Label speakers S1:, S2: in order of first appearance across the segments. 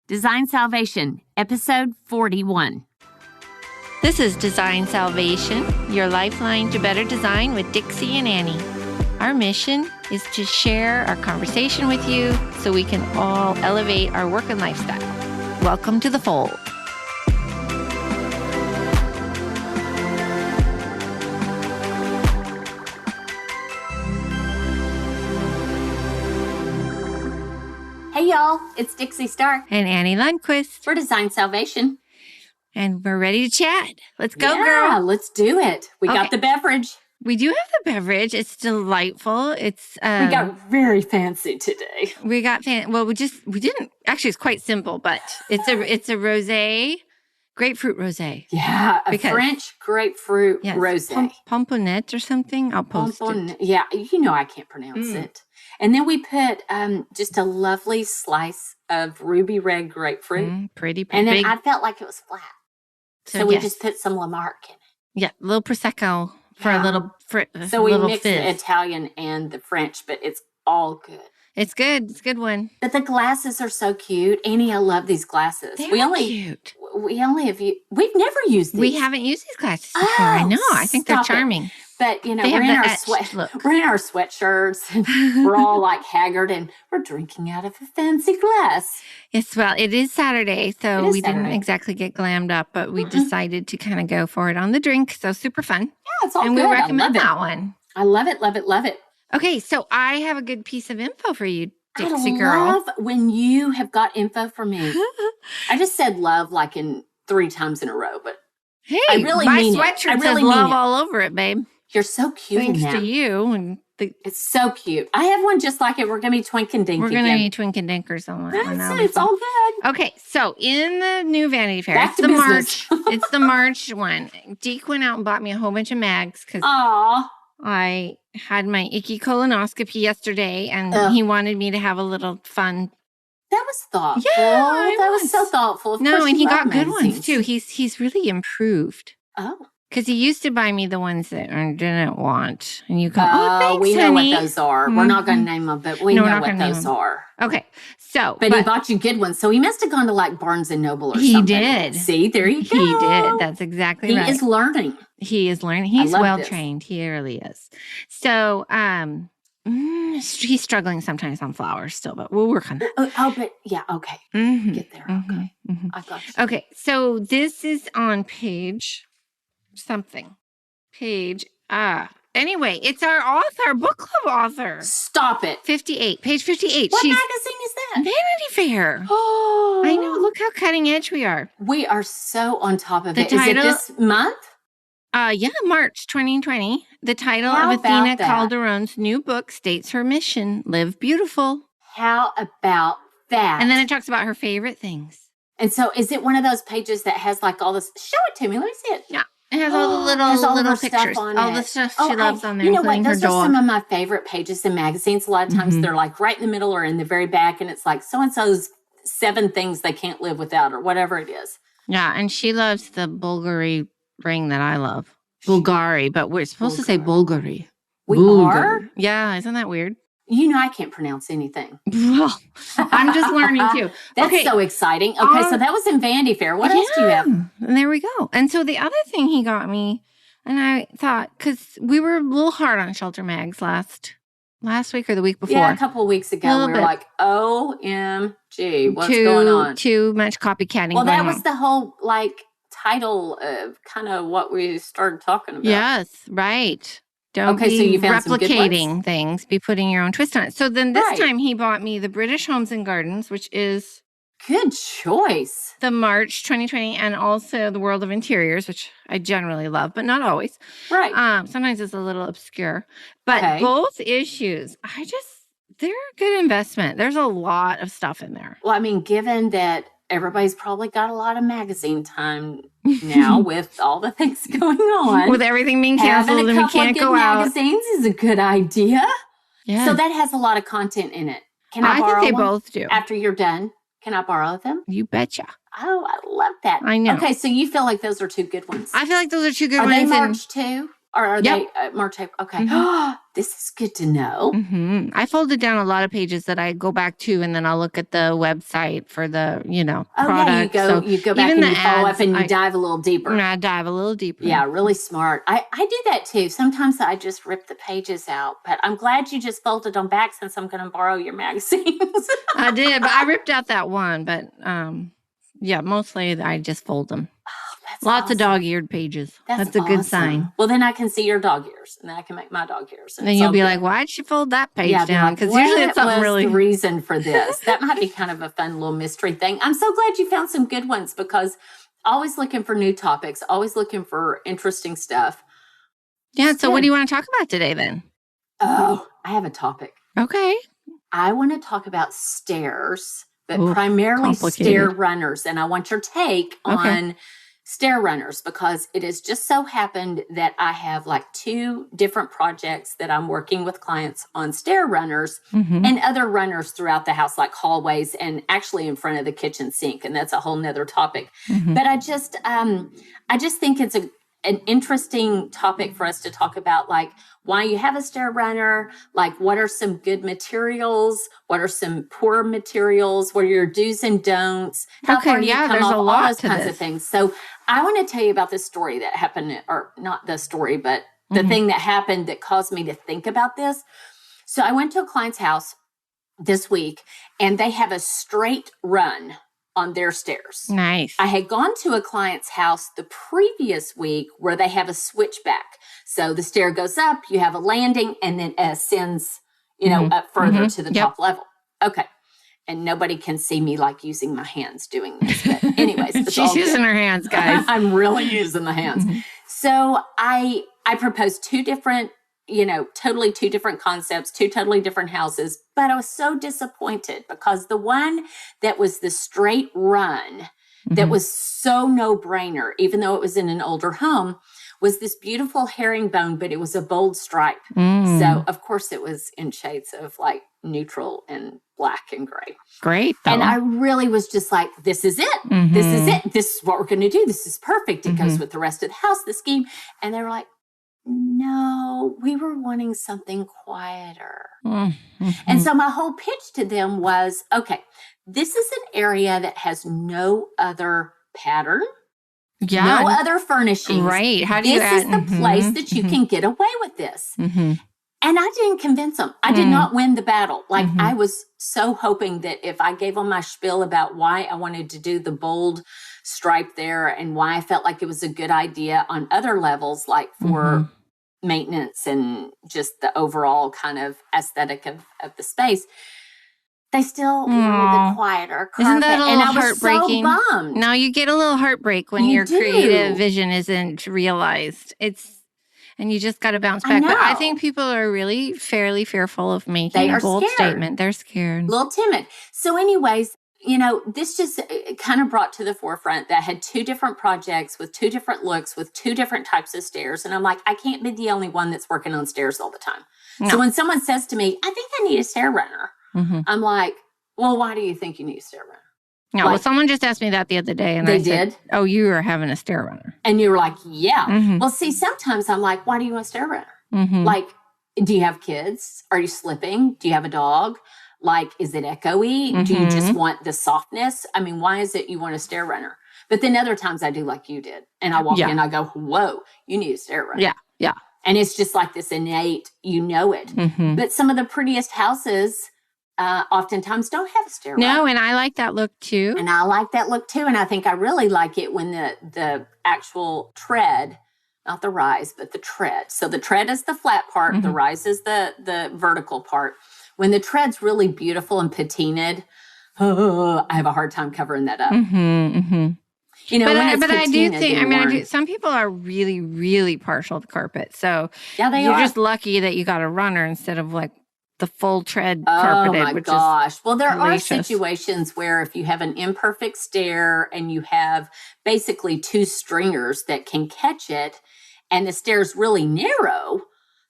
S1: Design Salvation, Episode 41.
S2: This is Design Salvation, your lifeline to better design with Dixie and Annie. Our mission is to share our conversation with you so we can all elevate our work and lifestyle. Welcome to the fold.
S1: Hey y'all, it's Dixie Stark
S2: And Annie Lundquist.
S1: for Design Salvation.
S2: And we're ready to chat. Let's go,
S1: Yeah,
S2: girl.
S1: let's do it. We got
S2: Okay.
S1: the beverage.
S2: We do have the beverage. It's delightful. It's
S1: We got very fancy today.
S2: we didn't actually. It's quite simple, but it's a rosé, grapefruit rosé.
S1: Yeah, a
S2: Because-
S1: French grapefruit
S2: Yes,
S1: rosé.
S2: Pomponette or something. I'll post it.
S1: Yeah, you know I can't pronounce it. And then we put just a lovely slice of ruby red grapefruit.
S2: Pretty
S1: And then
S2: big.
S1: I felt like it was flat. So we just put some Lamarck in it.
S2: Yeah, a little prosecco for
S1: Yeah.
S2: a little
S1: So we
S2: little
S1: mixed
S2: fizz.
S1: the Italian and the French, but it's all good.
S2: It's good. It's a good one.
S1: But the glasses are so cute. Annie, I love these glasses.
S2: They're
S1: We've never used these.
S2: We haven't used these glasses before.
S1: Oh,
S2: I know. I think they're
S1: stop it.
S2: charming.
S1: But
S2: They
S1: we're
S2: have
S1: in
S2: the
S1: our
S2: etched look.
S1: we're in our sweatshirts and we're all like haggard and we're drinking out of a fancy glass.
S2: Yes, well, it is Saturday, so
S1: It is
S2: we didn't
S1: Saturday.
S2: exactly get glammed up, but we
S1: Mm-mm.
S2: decided to kind of go for it on the drink. So super fun.
S1: Yeah, it's all
S2: And
S1: good.
S2: we
S1: I
S2: recommend
S1: love it.
S2: that one.
S1: I love it, love it, love it.
S2: Okay, so I have a good piece of info for you,
S1: I
S2: Dixie girl.
S1: love when you have got info for me. I just said love like in 3 times in a row, but
S2: Hey,
S1: I really
S2: my
S1: mean it.
S2: sweatshirt
S1: I really
S2: says
S1: mean
S2: love
S1: it.
S2: all over it, babe.
S1: you're so cute
S2: Thanks
S1: in that.
S2: to you. And
S1: It's so cute. I have one just like it. We're going to be twink and dink
S2: we're going
S1: again.
S2: to be twink and dinkers on that one.
S1: That's
S2: That'll
S1: it.
S2: be
S1: It's
S2: fun.
S1: all good.
S2: Okay, so in the new Vanity Fair,
S1: Back
S2: it's
S1: to
S2: the
S1: business.
S2: March. It's the March one. Deke went out and bought me a whole bunch of mags because
S1: Aw.
S2: I had my icky colonoscopy yesterday, and
S1: Ugh.
S2: he wanted me to have a little fun.
S1: That was thoughtful.
S2: Yeah, it
S1: that was so
S2: was.
S1: thoughtful. Of
S2: No,
S1: course
S2: and
S1: you
S2: he
S1: love
S2: got good ones
S1: magazines.
S2: too. He's really improved
S1: Oh.
S2: because he used to buy me the ones that I didn't want, and you go, "Oh, thanks,
S1: we know
S2: honey."
S1: what those are. We're not going
S2: Mhm.
S1: to name them, but we
S2: No, we're
S1: know
S2: not
S1: what
S2: gonna name
S1: those
S2: them.
S1: are.
S2: Okay, so
S1: But he bought you good ones. So he must have gone to like Barnes and Noble or
S2: He
S1: something.
S2: did.
S1: See, there you go.
S2: he did. That's exactly
S1: He
S2: right.
S1: is learning.
S2: He is learning. He's
S1: love
S2: well
S1: this.
S2: trained. He really is. So, he's struggling sometimes on flowers still, but we'll work on that.
S1: But yeah, okay.
S2: Mhm,
S1: Get there.
S2: mhm,
S1: Okay.
S2: mhm.
S1: I got you.
S2: Okay, so this is on page something. Anyway, it's our book club author.
S1: Stop it.
S2: 58, page 58.
S1: What
S2: She's
S1: magazine is that?
S2: Vanity Fair.
S1: Oh,
S2: I know. Look how cutting edge we are.
S1: We are so on top of
S2: The
S1: it. Is it
S2: title-
S1: this month?
S2: Yeah, March 2020. The title
S1: How
S2: of
S1: about
S2: Athena
S1: that?
S2: Calderon's new book states her mission: live beautiful.
S1: How about that?
S2: And then it talks about her favorite things.
S1: And so is it one of those pages that has like all this? Show it to me. Let me see it.
S2: Yeah. It has all the little
S1: Has all of
S2: little
S1: her stuff
S2: pictures,
S1: on
S2: all
S1: it.
S2: the stuff
S1: Oh,
S2: she loves on there,
S1: You know what?
S2: including her
S1: Those are
S2: dog.
S1: some of my favorite pages in magazines. A lot of times
S2: Mhm.
S1: they're like right in the middle or in the very back, and it's like so-and-so's 7 things they can't live without or whatever it is.
S2: Yeah, and she loves the Bulgari ring that I love. Bulgari, but we're supposed to say Bulgari.
S1: We
S2: Bulgari.
S1: are?
S2: Yeah, isn't that weird?
S1: You know I can't pronounce anything.
S2: Well, I'm just learning too.
S1: That's
S2: Okay.
S1: so exciting. Okay, so that was in Vanity Fair. What else do you have?
S2: And there we go. And so the other thing he got me, and I thought, because we were a little hard on Shelter Mags last week or the week before.
S1: Yeah, a couple of weeks ago,
S2: Little
S1: we were
S2: bit.
S1: like, OMG, what's going on?
S2: Too much copycatting
S1: Well,
S2: going
S1: that was
S2: on.
S1: the whole like title of kind of what we started talking about.
S2: Yes, right. Don't
S1: Okay, so
S2: be
S1: you found some good ones?
S2: replicating things, be putting your own twist on it. So then this
S1: Right.
S2: time he bought me the British Homes and Gardens, which is
S1: Good choice.
S2: the March 2020, and also the World of Interiors, which I generally love, but not always.
S1: Right.
S2: Sometimes it's a little obscure, but
S1: Okay.
S2: both issues, they're a good investment. There's a lot of stuff in there.
S1: Well, I mean, given that everybody's probably got a lot of magazine time now with all the things going on,
S2: With everything being canceled
S1: having
S2: and
S1: a
S2: we
S1: couple of
S2: can't
S1: good
S2: go out.
S1: magazines is a good idea.
S2: Yeah.
S1: So that has a lot of content in it. Can I
S2: I
S1: borrow
S2: think they
S1: one
S2: both do.
S1: after you're done? Can I borrow them?
S2: You betcha.
S1: Oh, I love that.
S2: I know.
S1: Okay, so you feel like those are 2 good ones.
S2: I feel like those are 2 good
S1: Are
S2: ones.
S1: they
S2: and
S1: March too? Or are
S2: Yep.
S1: they March, April? Okay.
S2: Mhm.
S1: This is good to know.
S2: I folded down a lot of pages that I go back to, and then I'll look at the website for the,
S1: Oh,
S2: product.
S1: yeah,
S2: So
S1: you go back
S2: even
S1: and
S2: the
S1: you follow up
S2: ads,
S1: and you dive a little deeper.
S2: I dive a little deeper.
S1: Yeah, really smart. I do that too. Sometimes I just rip the pages out, but I'm glad you just folded them back since I'm going to borrow your magazines.
S2: I did, but I ripped out that one. But yeah, mostly I just fold them.
S1: That's
S2: Lots of
S1: awesome.
S2: dog-eared pages. That's a
S1: awesome.
S2: good sign.
S1: Well, then I can see your dog ears, and then I can make my dog ears. And
S2: Then
S1: it's
S2: you'll
S1: all
S2: be
S1: good.
S2: like, why'd she fold that page
S1: Yeah, I'd be
S2: down?
S1: like,
S2: Because usually it's
S1: what
S2: something
S1: was
S2: really.
S1: the reason for this? That might be kind of a fun little mystery thing. I'm so glad you found some good ones, because always looking for new topics, always looking for interesting stuff.
S2: Yeah. So what
S1: Good.
S2: do you want to talk about today then?
S1: Oh, I have a topic.
S2: Okay.
S1: I want to talk about stairs, but
S2: Ooh,
S1: primarily
S2: complicated.
S1: stair runners. And I want your take on stair runners, because it has just so happened that I have like 2 different projects that I'm working with clients on stair runners and other runners throughout the house, like hallways and actually in front of the kitchen sink. And that's a whole nother topic. But I just think it's an interesting topic for us to talk about, like why you have a stair runner, like what are some good materials, what are some poor materials, what are your do's and don'ts, how far do you come
S2: there's
S1: off,
S2: a
S1: all
S2: lot
S1: those
S2: to
S1: kinds
S2: this.
S1: of things. So I want to tell you about this story that happened, or not the story, but the thing that happened that caused me to think about this. So I went to a client's house this week, and they have a straight run on their stairs.
S2: Nice.
S1: I had gone to a client's house the previous week where they have a switchback. So the stair goes up, you have a landing, and then ascends, up further to the top level. Okay. And nobody can see me like using my hands doing this. But anyways, it's
S2: She's
S1: all good.
S2: using her hands, guys.
S1: I'm really using the hands. So I proposed 2 different, totally 2 different concepts, 2 totally different houses. But I was so disappointed, because the one that was the straight run, that was so no-brainer, even though it was in an older home, was this beautiful herringbone, but it was a bold stripe. So, of course, it was in shades of like neutral and black and gray.
S2: Great, though.
S1: And I really was just like, this is it. This is it. This is what we're going to do. This is perfect. It goes with the rest of the house, the scheme. And they were like, no, we were wanting something quieter. And so my whole pitch to them was, okay, this is an area that has no other pattern.
S2: Yeah.
S1: No other furnishings.
S2: Right. How do you
S1: This is the place that you can get away with this. And I didn't convince them. I did not win the battle. Like I was so hoping that if I gave them my spiel about why I wanted to do the bold stripe there and why I felt like it was a good idea on other levels, like for maintenance and just the overall kind of aesthetic of the space, they still wanted the quieter carpet.
S2: Isn't that a little
S1: and I was
S2: heartbreaking?
S1: so bummed.
S2: No, you get a little heartbreak when
S1: You
S2: your creative
S1: do.
S2: vision isn't realized. And you just got to bounce
S1: I
S2: back. But I
S1: know.
S2: think people are really fairly fearful of making
S1: They
S2: a
S1: are
S2: bold
S1: scared.
S2: statement. They're scared.
S1: A little timid. So anyways, this just kind of brought to the forefront that I had 2 different projects with 2 different looks with 2 different types of stairs. And I'm like, I can't be the only one that's working on stairs all the time.
S2: No.
S1: So when someone says to me, I think I need a stair runner, I'm like, well, why do you think you need a stair runner?
S2: No, well, someone just asked me that the other day. And
S1: They
S2: I said,
S1: did?
S2: oh, you are having a stair runner.
S1: And you were like, yeah. Well, see, sometimes I'm like, why do you want a stair runner? Like, do you have kids? Are you slipping? Do you have a dog? Like, is it echoey? Do you just want the softness? I mean, why is it you want a stair runner? But then other times I do like you did. And I walk in, I go, whoa, you need a stair runner.
S2: Yeah, yeah.
S1: And it's just like this innate, it. But some of the prettiest houses oftentimes don't have a stair runner.
S2: No, and I like that look too.
S1: And I like that look too. And I think I really like it when the actual tread, not the rise, but the tread. So the tread is the flat part. The rise is the vertical part. When the tread's really beautiful and patinaed, I have a hard time covering that up.
S2: But I do think, some people are really, really partial to carpet. So
S1: yeah, they
S2: you're
S1: are.
S2: just lucky that you got a runner instead of like the full tread
S1: Oh
S2: carpeted,
S1: my gosh. Well, there are
S2: delicious.
S1: situations where if you have an imperfect stair and you have basically 2 stringers that can catch it and the stair's really narrow,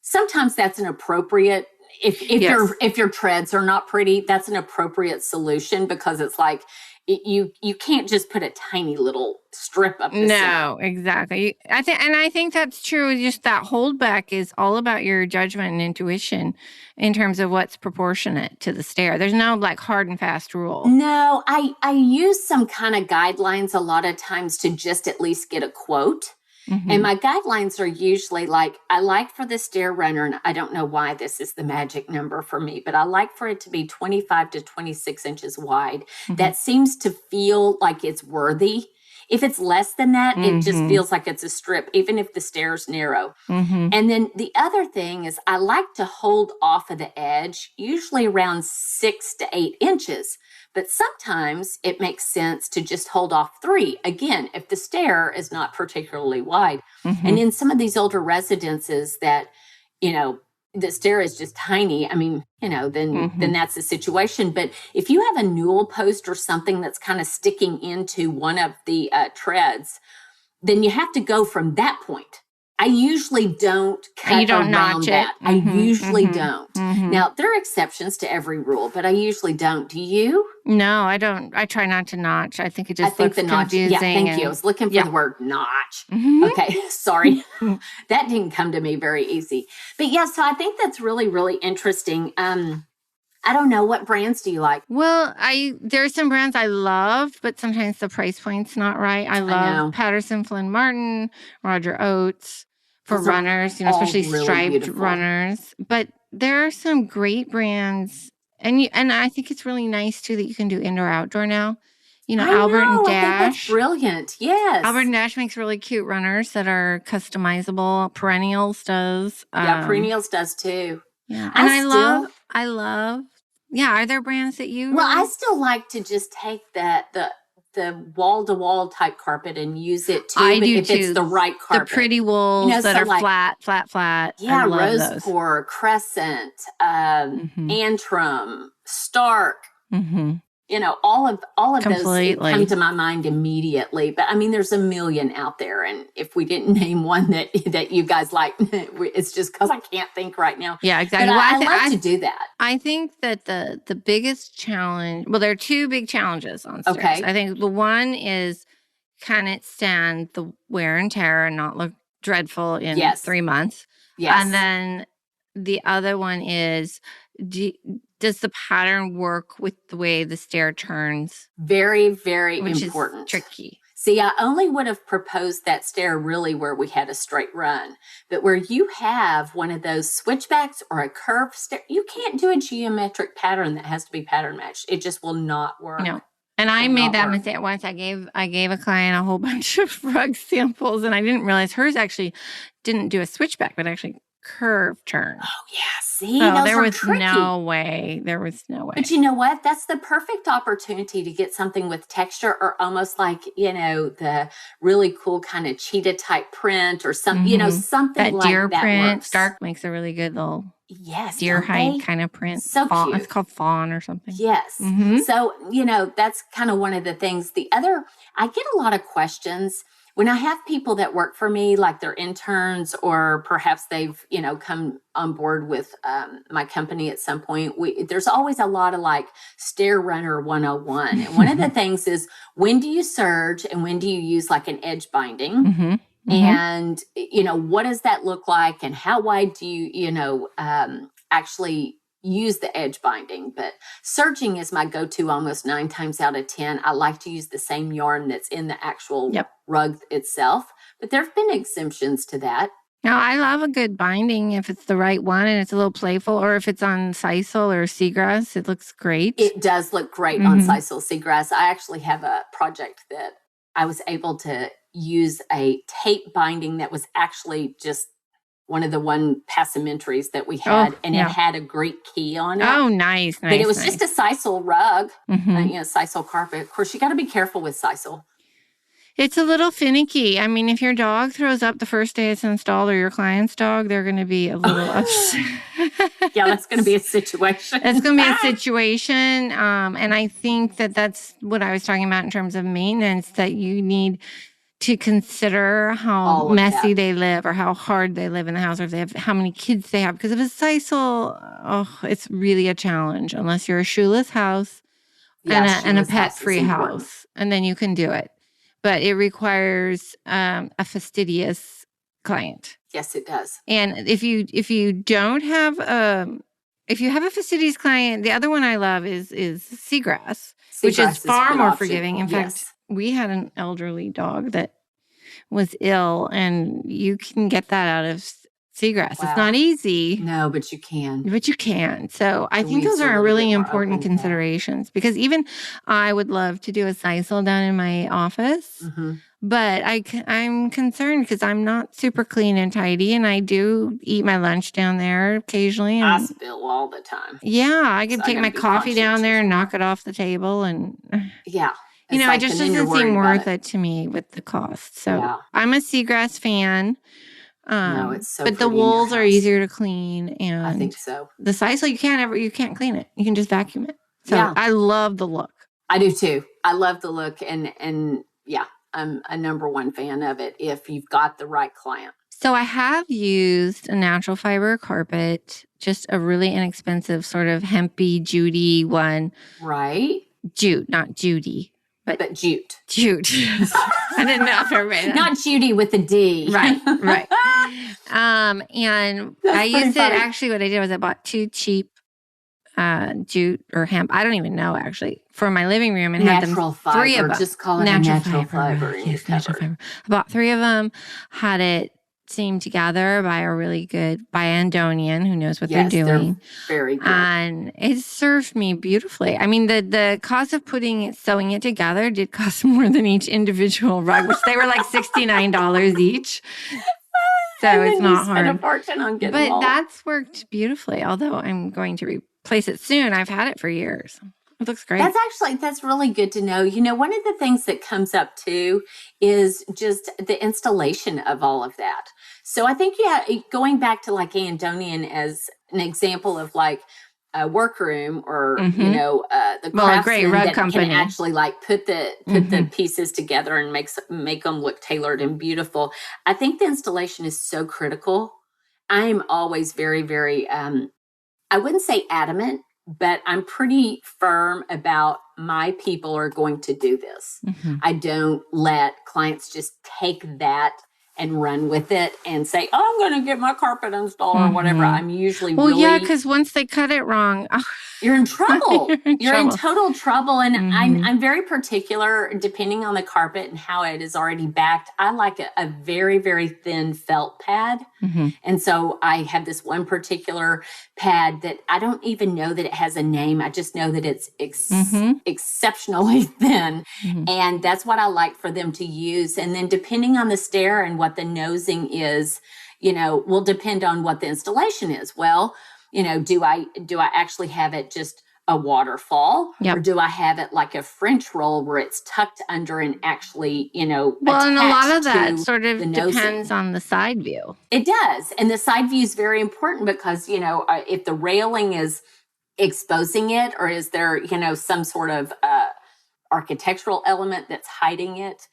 S1: sometimes that's an appropriate, if your treads are not pretty, that's an appropriate solution, because it's like, you can't just put a tiny little strip up the center.
S2: No, exactly. I think that's true. Just that holdback is all about your judgment and intuition in terms of what's proportionate to the stair. There's no like hard and fast rule.
S1: No, I use some kind of guidelines a lot of times to just at least get a quote.
S2: Mm-hmm.
S1: And my guidelines are usually like, I like for the stair runner, and I don't know why this is the magic number for me, but I like for it to be 25 to 26 inches wide.
S2: Mm-hmm.
S1: That seems to feel like it's worthy. If it's less than that, it just feels like it's a strip, even if the stair's narrow.
S2: Mm-hmm.
S1: And then the other thing is I like to hold off of the edge, usually around 6 to 8 inches. But sometimes it makes sense to just hold off 3. Again, if the stair is not particularly wide.
S2: Mm-hmm.
S1: And in some of these older residences that, the stair is just tiny, I mean, then that's the situation. But if you have a newel post or something that's kind of sticking into one of the treads, then you have to go from that point. I usually don't cut
S2: You don't
S1: around
S2: notch
S1: that.
S2: it.
S1: I usually
S2: mhm,
S1: don't.
S2: mhm.
S1: Now, there are exceptions to every rule, but I usually don't. Do you?
S2: No, I don't. I try not to notch. I think it just looks
S1: the notch.
S2: confusing.
S1: Yeah, thank you. I was looking for the word notch. Okay, sorry. That didn't come to me very easy. But yeah, so I think that's really, really interesting. I don't know. What brands do you like?
S2: Well, there's some brands I love, but sometimes the price point's not right. I love
S1: know.
S2: Patterson, Flynn Martin, Roger Oates for
S1: Those are
S2: runners,
S1: all
S2: especially
S1: really
S2: striped
S1: beautiful.
S2: runners. But there are some great brands, and I think it's really nice too that you can do indoor outdoor now. Albert and
S1: I think that's
S2: Dash.
S1: brilliant. Yes.
S2: Albert and Dash makes really cute runners that are customizable. Perennials does.
S1: Yeah, Perennials does too.
S2: Yeah, and I love. Yeah, are there brands that you?
S1: Well, I still like to just take the wall to wall type carpet and use it too.
S2: I
S1: but
S2: do
S1: if
S2: too.
S1: it's the right carpet,
S2: The pretty wools that are
S1: like,
S2: flat.
S1: Yeah,
S2: I love
S1: Rose
S2: those.
S1: Core, Crescent, Antrim, Stark.
S2: Mm-hmm.
S1: All of
S2: Completely.
S1: those come to my mind immediately. But I mean, there's a million out there, and if we didn't name one that you guys like, it's just because I can't think right now.
S2: Yeah, exactly.
S1: But
S2: Well,
S1: I like to do that.
S2: I think that the biggest challenge. Well, there are two big challenges on stairs.
S1: Okay.
S2: I think the one is can it stand the wear and tear and not look dreadful in 3 months?
S1: Yes.
S2: And then the other one is does the pattern work with the way the stair turns?
S1: Very, very
S2: which
S1: important.
S2: Is tricky.
S1: See, I only would have proposed that stair really where we had a straight run, but where you have one of those switchbacks or a curved stair, you can't do a geometric pattern that has to be pattern matched. It just will not work.
S2: No. And I made that mistake once. I gave a client a whole bunch of rug samples, and I didn't realize hers actually didn't do a switchback, but actually curved turn.
S1: Oh, yeah. See,
S2: so there was
S1: tricky.
S2: no way. There was no way.
S1: But you know what? That's the perfect opportunity to get something with texture or almost like, the really cool kind of cheetah type print or something, something
S2: that
S1: like
S2: deer
S1: that
S2: print.
S1: works.
S2: Stark makes a really good little deer
S1: don't
S2: hide
S1: they?
S2: kind of print.
S1: So
S2: fawn,
S1: cute.
S2: It's called fawn or something.
S1: Yes.
S2: Mm-hmm.
S1: So, that's kind of one of the things. The other, I get a lot of questions when I have people that work for me, like they're interns, or perhaps they've, come on board with my company at some point. There's always a lot of like stair runner 101. And one of the things is, when do you serge and when do you use like an edge binding?
S2: Mm-hmm. Mm-hmm.
S1: And, what does that look like? And how wide do you, actually use the edge binding? But serging is my go-to almost 9 times out of 10. I like to use the same yarn that's in the actual rug itself. But there have been exemptions to that.
S2: Now, I love a good binding if it's the right one and it's a little playful, or if it's on sisal or seagrass, it looks great.
S1: It does look great on sisal seagrass. I actually have a project that I was able to use a tape binding that was actually just one of the passamentaries that we had, it had a Greek key on it.
S2: Oh, nice.
S1: But it was just a sisal rug,
S2: Mm-hmm.
S1: sisal carpet. Of course, you got to be careful with sisal.
S2: It's a little finicky. I mean, if your dog throws up the first day it's installed, or your client's dog, they're going to be a little upset.
S1: Yeah, that's going to be a situation.
S2: It's going to be a situation. And I think that's what I was talking about in terms of maintenance, that you need to consider how messy they live, or how hard they live in the house, or if they have how many kids they have. Because if it's sisal, it's really a challenge unless you're a shoeless house
S1: Yeah,
S2: and a
S1: Sheila's house is
S2: pet-free
S1: important.
S2: house, and then you can do it. But it requires a fastidious client.
S1: Yes, it does.
S2: And if you don't have if you have a fastidious client, the other one I love is seagrass, which is
S1: Seagrass a
S2: far
S1: good
S2: more
S1: option.
S2: forgiving. In fact,
S1: Yes.
S2: we had an elderly dog that was ill, and you can get that out of seagrass. It's
S1: Wow.
S2: not easy,
S1: No, but you can.
S2: but you can. So I
S1: The
S2: think
S1: weeds
S2: those
S1: are a
S2: are
S1: little
S2: really
S1: bit more
S2: important
S1: open, yeah.
S2: considerations, because even I would love to do a sisal down in my office, but I'm concerned because I'm not super clean and tidy, and I do eat my lunch down there occasionally.
S1: I
S2: And
S1: spill all the time.
S2: yeah, I could
S1: So I
S2: take
S1: gotta
S2: my
S1: be
S2: coffee down there
S1: conscientious.
S2: and knock it off the table, and
S1: Yeah.
S2: you
S1: It's
S2: know,
S1: like,
S2: it just
S1: and then you're
S2: doesn't seem
S1: worried about
S2: worth it to me with the cost. So
S1: Yeah.
S2: I'm a seagrass fan.
S1: No, it's so
S2: But the
S1: pretty in your
S2: wools are
S1: house.
S2: easier to clean,
S1: I
S2: and
S1: think so.
S2: the sisal you can't clean it. You can just vacuum it. So
S1: Yeah.
S2: I love the look.
S1: I do too. I love the look, and yeah, I'm a number one fan of it if you've got the right client.
S2: So I have used a natural fiber carpet, just a really inexpensive sort of hempy Judy one.
S1: Right?
S2: Jute, not Judy,
S1: But jute.
S2: Jute. I didn't know if everybody.
S1: Not Judy with a D.
S2: Right. And
S1: That's
S2: I
S1: pretty
S2: used
S1: funny.
S2: it. Actually, what I did was I bought 2 cheap jute or hemp. I don't even know actually for my living room, and had them
S1: Natural
S2: 3
S1: fiber.
S2: of them.
S1: Just call it a natural fiber. And
S2: Yes,
S1: you're
S2: natural
S1: covered.
S2: fiber. I bought 3 of them. Had it seamed together by a really good Andonian who knows what
S1: Yes,
S2: they're doing.
S1: Very good.
S2: And it served me beautifully. I mean, the cost of sewing it together did cost more than each individual rug, which they were like $69 each. So
S1: and
S2: it's
S1: then
S2: not
S1: you spend
S2: hard.
S1: a fortune on getting
S2: But
S1: them all.
S2: that's worked beautifully. Although I'm going to replace it soon. I've had it for years. It looks great.
S1: That's really good to know. You know, one of the things that comes up too is just the installation of all of that. So I think, yeah, going back to like Andonian as an example of like a workroom or, you know, the
S2: Well, a great
S1: craftsman
S2: rug
S1: that
S2: company.
S1: can actually like put the pieces together and make them look tailored and beautiful. I think the installation is so critical. I'm always very, very, I wouldn't say adamant, but I'm pretty firm about my people are going to do this. I don't let clients just take that and run with it and say, oh, I'm going to get my carpet installed or whatever. I'm usually
S2: yeah, because once they cut it wrong,
S1: you're in trouble. You're in
S2: trouble.
S1: total trouble. And I'm very particular, depending on the carpet and how it is already backed. I like a very, very thin felt pad. And so I have this one particular pad that I don't even know that it has a name. I just know that it's exceptionally thin. And that's what I like for them to use. And then depending on the stair and what the nosing is, you know, will depend on what the installation is. Well, you know, do I actually have it just a waterfall, or do I have it like a French roll where it's tucked under and actually, you know,
S2: well, and a lot of that
S1: to
S2: sort of
S1: the nosing?
S2: depends on the side view.
S1: It does. And the side view is very important because, you know, if the railing is exposing it, or is there, you know, some sort of architectural element that's hiding it?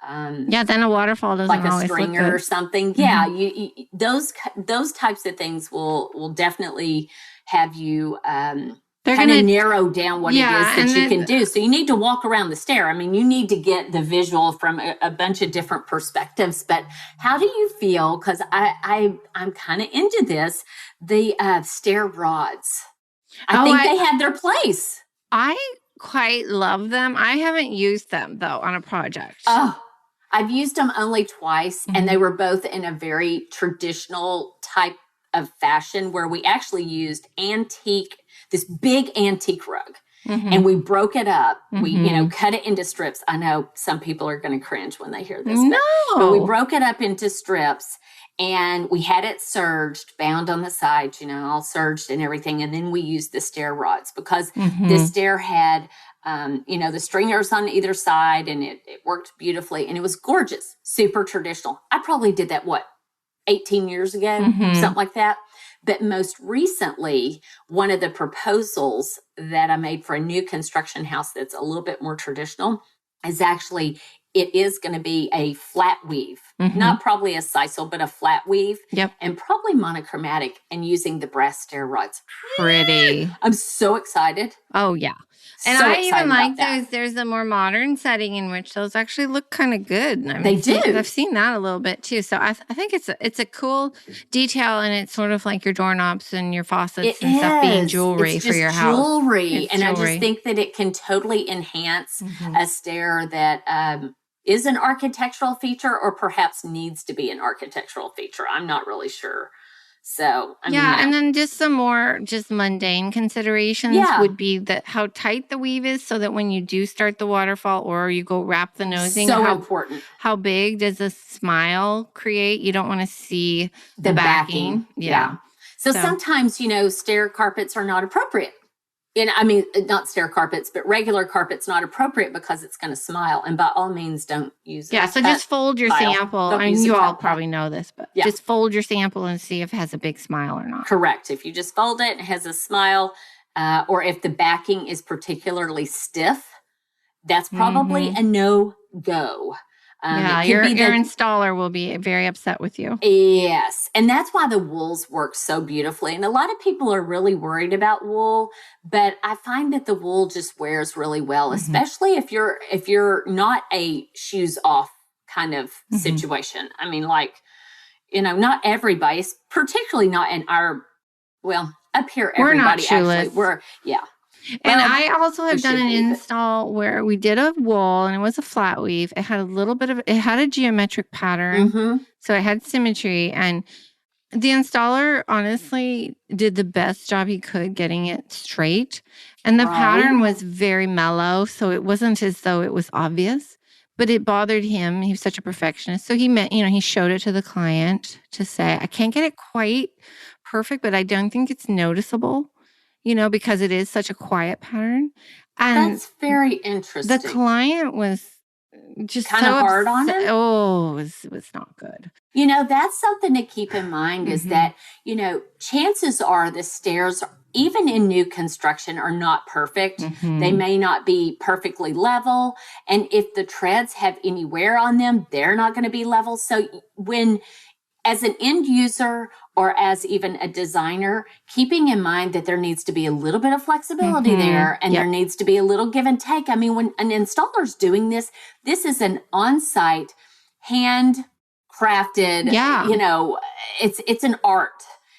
S2: Yeah, then a waterfall doesn't
S1: like a
S2: always look
S1: stringer or
S2: good.
S1: something. Yeah, you those types of things will definitely have you
S2: They're
S1: kind of
S2: gonna
S1: narrow down what it is that you can do. So you need to walk around the stair. I mean, you need to get the visual from a bunch of different perspectives. But how do you feel? Because I'm kind of into this. The stair rods. I think they have their place.
S2: I quite love them. I haven't used them though on a project.
S1: Oh, I've used them only twice, and they were both in a very traditional type of fashion where we actually used this big antique rug, and we broke it up. We, you know, cut it into strips. I know some people are going to cringe when they hear this, but we broke it up into strips, and we had it serged, bound on the sides, you know, all serged and everything. And then we used the stair rods because the stair had, you know, the stringers on either side, and it worked beautifully, and it was gorgeous, super traditional. I probably did that, 18 years ago, something like that. But most recently, one of the proposals that I made for a new construction house that's a little bit more traditional is actually it is going to be a flat weave,
S2: Mm-hmm.
S1: not probably a sisal, but a flat weave.
S2: Yep.
S1: And probably monochromatic and using the brass stair rods.
S2: Pretty.
S1: I'm so excited.
S2: Oh, yeah. And
S1: So
S2: I
S1: excited
S2: even like
S1: about that.
S2: those. There's a more modern setting in which those actually look kind of good. And
S1: They do.
S2: I've seen that a little bit too. So I think it's a cool detail, and it's sort of like your doorknobs and your faucets and stuff being jewelry
S1: It's
S2: for your
S1: just
S2: house.
S1: jewelry.
S2: It's
S1: And I
S2: jewelry.
S1: just think that it can totally enhance
S2: Mhm.
S1: a stair that is an architectural feature or perhaps needs to be an architectural feature. I'm not really sure. So, I mean,
S2: And then just some more just mundane considerations
S1: Yeah.
S2: would be that how tight the weave is, so that when you do start the waterfall or you go wrap the nosing,
S1: so important.
S2: how big does a smile create? You don't want to see
S1: The
S2: backing. Yeah.
S1: So
S2: So-
S1: sometimes, stair carpets are not appropriate. And I mean, not stair carpets, but regular carpets not appropriate because it's going to smile. And by all means, don't use it.
S2: Yeah, so just fold your
S1: tile.
S2: sample.
S1: Don't
S2: I mean,
S1: use a
S2: you all
S1: tile.
S2: probably know this, but
S1: Yeah.
S2: just fold your sample and see if it has a big smile or not.
S1: Correct. If you just fold it, it has a smile, or if the backing is particularly stiff, that's probably a no-go.
S2: Yeah,
S1: it could
S2: your
S1: be the-
S2: installer will be very upset with you.
S1: Yes. And that's why the wools work so beautifully. And a lot of people are really worried about wool, but I find that the wool just wears really well, especially if you're not a shoes off kind of situation. I mean, like, not everybody, particularly not in our, up here,
S2: We're not
S1: everybody
S2: shoeless. And
S1: Well,
S2: I also have
S1: we
S2: done
S1: should
S2: an
S1: be, but-
S2: install where we did a wool and it was a flat weave. It had it had a geometric pattern.
S1: Mhm.
S2: So it had symmetry, and the installer honestly did the best job he could getting it straight. And the
S1: Right.
S2: pattern was very mellow, so it wasn't as though it was obvious, but it bothered him. He was such a perfectionist. So he showed it to the client to say, I can't get it quite perfect, but I don't think it's noticeable, because it is such a quiet pattern. And
S1: That's very interesting.
S2: the client was just
S1: Kinda
S2: so
S1: hard on
S2: upset.
S1: him?
S2: Oh, it was not good.
S1: That's something to keep in mind is that, chances are the stairs, even in new construction, are not perfect.
S2: Mhm.
S1: They may not be perfectly level. And if the treads have any wear on them, they're not going to be level. So as an end user or as even a designer, keeping in mind that there needs to be a little bit of flexibility there and there needs to be a little give and take. I mean, when an installer's doing this is an on-site, handcrafted, it's an art.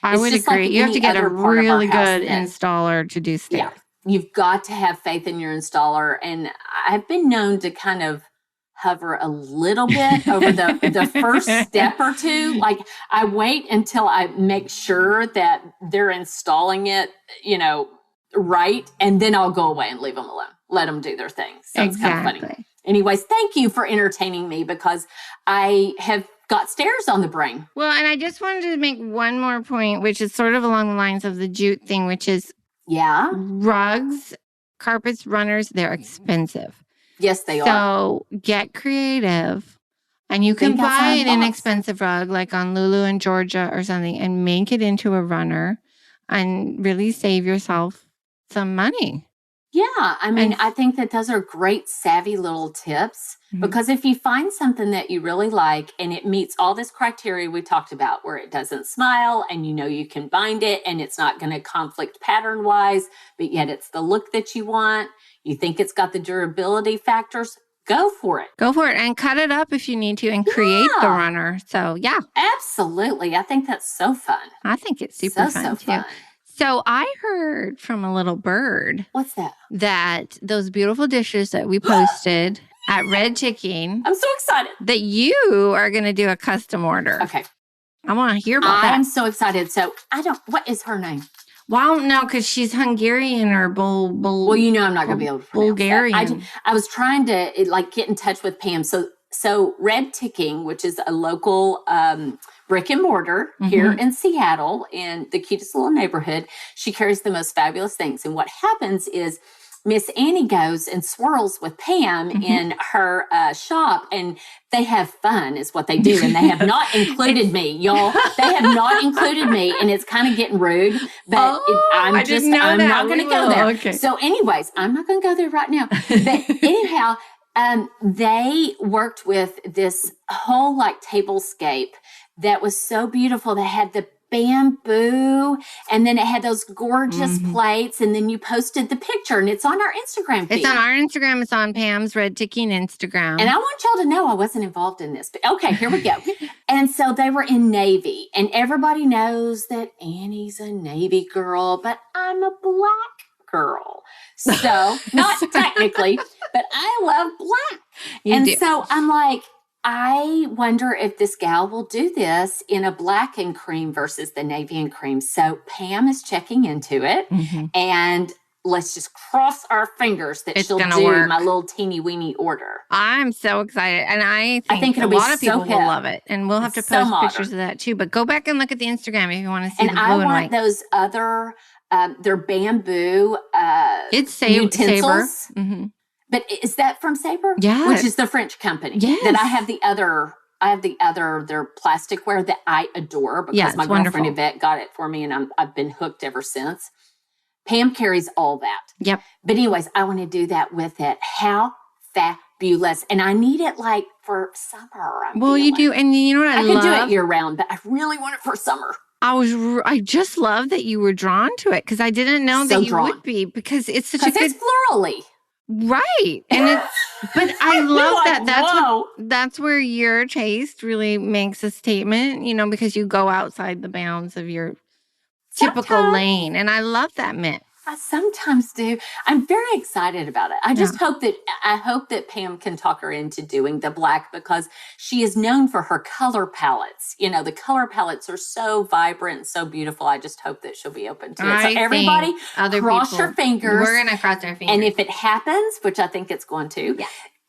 S2: I
S1: It's
S2: would
S1: just like
S2: agree. You have to
S1: any
S2: get a
S1: other part of our
S2: really
S1: house
S2: good
S1: that-
S2: installer to do stairs.
S1: Yeah. You've got to have faith in your installer. And I've been known to kind of hover a little bit over the first step or two. Like, I wait until I make sure that they're installing it, right. And then I'll go away and leave them alone. Let them do their thing. So it's kind of funny.
S2: Exactly.
S1: Anyways, thank you for entertaining me because I have got stairs on the brain.
S2: Well, and I just wanted to make one more point, which is sort of along the lines of the jute thing, which is
S1: Yeah.
S2: rugs, carpets, runners, they're expensive.
S1: Yes, they are.
S2: So get creative. And you can
S1: Think
S2: buy
S1: outside
S2: an
S1: the box.
S2: inexpensive rug like on Lulu in Georgia or something and make it into a runner and really save yourself some money.
S1: Yeah, I mean,
S2: And-
S1: I think that those are great, savvy little tips
S2: Mhm.
S1: because if you find something that you really like and it meets all this criteria we talked about, where it doesn't smile and you can bind it and it's not going to conflict pattern wise, but yet it's the look that you want, you think it's got the durability factors, go for it.
S2: Go for it and cut it up if you need to and create the
S1: Yeah.
S2: runner. So, yeah,
S1: Absolutely. I think that's so fun.
S2: I think it's super
S1: so
S2: fun too.
S1: fun.
S2: So, I heard from a little bird
S1: What's that?
S2: that those beautiful dishes that we posted at Red Chicken,
S1: I'm so excited.
S2: that you are going to do a custom order.
S1: Okay.
S2: I want to hear about
S1: I'm
S2: that.
S1: so excited. So what is her name?
S2: Well, no, because she's Hungarian or
S1: Well, I'm not going to be able to pronounce
S2: Bulgarian.
S1: that. I was trying to get in touch with Pam. So Red Ticking, which is a local brick and mortar here in Seattle in the cutest little neighborhood, she carries the most fabulous things. And what happens is Miss Annie goes and swirls with Pam in her shop, and they have fun is what they do. And they have not included me, y'all. They have not included me, and it's kind of getting rude. But I'm
S2: didn't know
S1: not
S2: that.
S1: going to
S2: We
S1: go
S2: will.
S1: there.
S2: Okay.
S1: So anyways, I'm not going to go there right now. But anyhow, They worked with this whole like tablescape that was so beautiful. They had the bamboo, and then it had those gorgeous plates, and then you posted the picture, and it's on our Instagram feed.
S2: It's on our Instagram. It's on Pam's Red Ticking Instagram.
S1: And I want y'all to know I wasn't involved in this. But okay, here we go. And so they were in Navy, and everybody knows that Annie's a Navy girl, but I'm a black girl. So not technically, but I love black.
S2: You do.
S1: So I'm like, I wonder if this gal will do this in a black and cream versus the navy and cream. So Pam is checking into it, and let's just cross our fingers that she'll do
S2: work.
S1: my little teeny weeny order.
S2: I'm so excited. And I think
S1: it'll
S2: a
S1: be
S2: lot of
S1: so
S2: people
S1: hip.
S2: will love it. And we'll have to
S1: So
S2: post
S1: modern.
S2: pictures of that too. But go back and look at the Instagram if you want to see
S1: And
S2: the blue
S1: I
S2: and
S1: want
S2: white.
S1: those other, their bamboo
S2: It's Saber.
S1: utensils.
S2: Mm-hmm.
S1: But is that from Saber?
S2: Yes.
S1: Which is the French company.
S2: Yes.
S1: That I have the other, their plasticware that I adore because
S2: Yeah,
S1: my
S2: it's
S1: girlfriend
S2: wonderful.
S1: Yvette got it for me, and I've been hooked ever since. Pam carries all that.
S2: Yep.
S1: But anyways, I want to do that with it. How fabulous. And I need it like for summer.
S2: Well, you do. And you know what
S1: I
S2: love?
S1: could do it year round, but I really want it for summer.
S2: I just love that you were drawn to it because I didn't know
S1: So
S2: that you
S1: drawn.
S2: would be because it's such a
S1: Because
S2: good
S1: it's florally.
S2: right. And it's but I love
S1: You're
S2: that.
S1: like, whoa.
S2: That's where your taste really makes a statement, you know, because you go outside the bounds of your typical
S1: Sometimes.
S2: lane. And I love that mix.
S1: I sometimes do. I'm very excited about it. I just hope that Pam can talk her into doing the black because she is known for her color palettes. You know, the color palettes are so vibrant and so beautiful. I just hope that she'll be open to it.
S2: I
S1: So everybody,
S2: think other
S1: cross
S2: people-
S1: your fingers.
S2: We're gonna cross our fingers.
S1: And if it happens, which I think it's going to,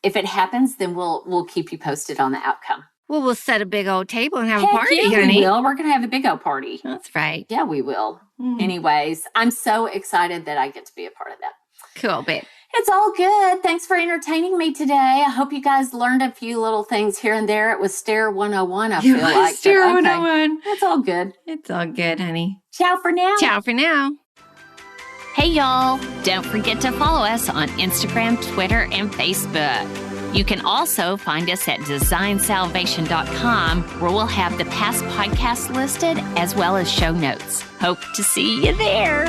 S1: if it happens, then we'll keep you posted on the outcome.
S2: well, we'll set a big old table and have a
S1: Heck
S2: party,
S1: yeah,
S2: honey.
S1: we will. We're going to have a big old party.
S2: That's right.
S1: Yeah, we will.
S2: Mm.
S1: Anyways, I'm so excited that I get to be a part of that.
S2: Cool, babe.
S1: It's all good. Thanks for entertaining me today. I hope you guys learned a few little things here and there. It was Stair 101, I feel like.
S2: Stair
S1: but okay.
S2: 101.
S1: It's all good.
S2: It's all good, honey.
S1: Ciao for now.
S2: Ciao for now.
S3: Hey, y'all. Don't forget to follow us on Instagram, Twitter, and Facebook. You can also find us at designsalvation.com, where we'll have the past podcasts listed as well as show notes. Hope to see you there.